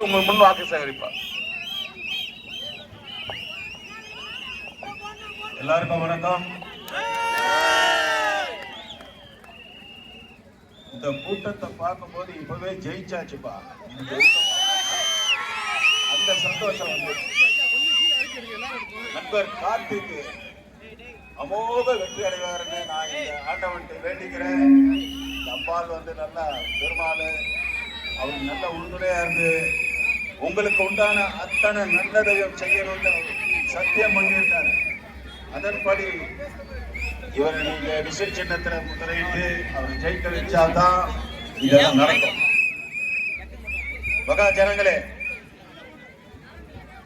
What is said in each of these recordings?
உங்கள் முன் வாக்கு சேகரிப்பார். எல்லாருக்கும் வணக்கம். இந்த கூட்டத்தை பார்க்கும்போது இப்பவே ஜெயிச்சாச்சுப்பா, அந்த சந்தோஷம் வந்து நண்பர் கார்த்திக் அமோக வெற்றி அடைவாருன்னு நான் இந்த ஆண்டவன்ட்டு வேண்டிக்கிறேன். அப்பால் வந்து நல்லா பெருமாள் அவர் நல்ல உறுதுணையா இருந்து உங்களுக்கு உண்டான அத்தனை நல்லதையும் செய்யணும்னு சத்தியம் பண்ணியிருக்காரு. அதன்படி இவரை நீங்க விசில் சின்னத்துல முத்திரையிட்டு அவர் ஜெயிக்க வச்சாதான் இதெல்லாம் நடக்கும். மகா ஜனங்களே,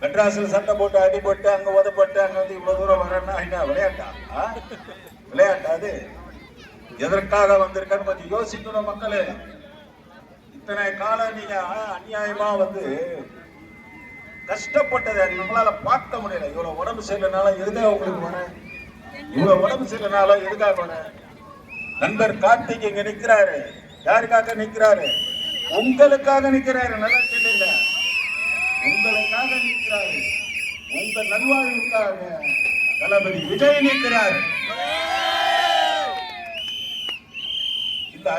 மெட்ராஸ்ல சண்டை போட்டு அடிபட்டு அங்க உதப்பட்டு அங்க வந்து இவ்வளவு தூரம் வரேன்னா என்ன விளையாட்டா? விளையாட்டாது. எதற்காக வந்திருக்கான்னு கொஞ்சம் யோசிக்கணும் மக்களே. இத்தனை காலம் நீங்க அநியாயமா வந்து கஷ்டப்பட்டதை நம்மளால பார்க்க முடியல. இவ்வளவு உடம்பு சரியில்லைனால எதுக்காக உங்களுக்கு வர, இவ்வளவு உடம்பு சரியில்லைனால எதுக்காக வர. நண்பர் கார்த்திக் இங்க நிக்கிறாரு. யாருக்காக நிக்கிறாரு? உங்களுக்காக நிக்கிறாரு. நல்லா கேட்டீங்க, உங்களுக்காக நிற்கிறாரு. உங்க நல்வாழ்வுக்காக தளபதி விஜய் நிற்கிறார். இந்த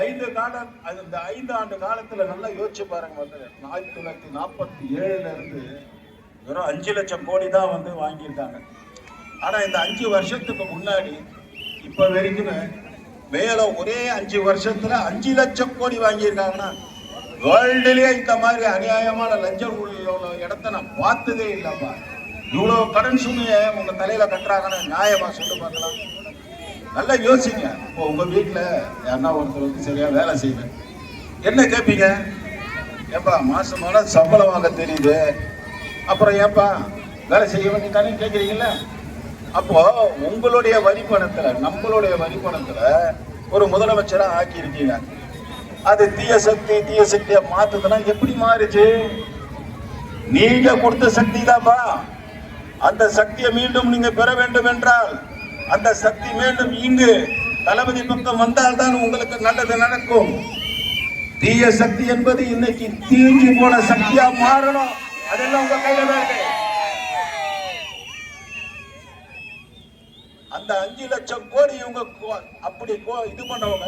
5 ஆண்டு காலத்துல நல்லா யோசிச்சு பாருங்க. 1947 இருந்து வெறும் 5 லட்சம் கோடி தான் வந்து வாங்கியிருக்காங்க. ஆனா இந்த 5 வருஷத்துக்கு முன்னாடி இப்ப வரைக்கும் மேல ஒரே 5 வருஷத்துல 5 லட்சம் கோடி வாங்கியிருக்காங்கன்னா வேர்ல்டுலயே இந்த மாதிரி அநியாயமான லஞ்ச ஊழல் இடத்த நான் பார்த்ததே இல்லப்பா. இவ்வளவு கடன் சுமையை உங்க தலையில கட்டுறாங்கன்னு நியாயமா சொல்லி பார்க்கலாம். நல்லா யோசிங்க. இப்போ உங்க வீட்டுல யாருன்னா ஒருத்தர் வந்து சரியா வேலை செய்யணும், என்ன கேட்பீங்க? ஏப்பா மாசமான சம்பளம் வாங்க தெரியுது, அப்புறம் ஏப்பா வேலை செய்ய வேண்டியதானே கேட்குறீங்கல்ல? அப்போ உங்களுடைய வரி பணத்துல, நம்மளுடைய வரி பணத்துல ஒரு முதலமைச்சரா ஆக்கி இருக்கீங்க. அது தீய சக்தியை மாத்துதுன்னா எப்படி மாறுச்சு? நீங்க கொடுத்த சக்தி தான்ப்பா. அந்த சக்தியை மீண்டும் நீங்க பெற வேண்டும் என்றால் அந்த சக்தி மீண்டும் இங்கு தளபதி பக்கம் வந்தால் தான் உங்களுக்கு நல்லது நடக்கும். தீய சக்தி என்பது இன்னைக்கு தீங்கி போன சக்தியா மாறணும். அதெல்லாம் உங்க கையில இருக்கு. அந்த 5 லட்சம் கோடி இவங்க அப்படி இது பண்ணவங்க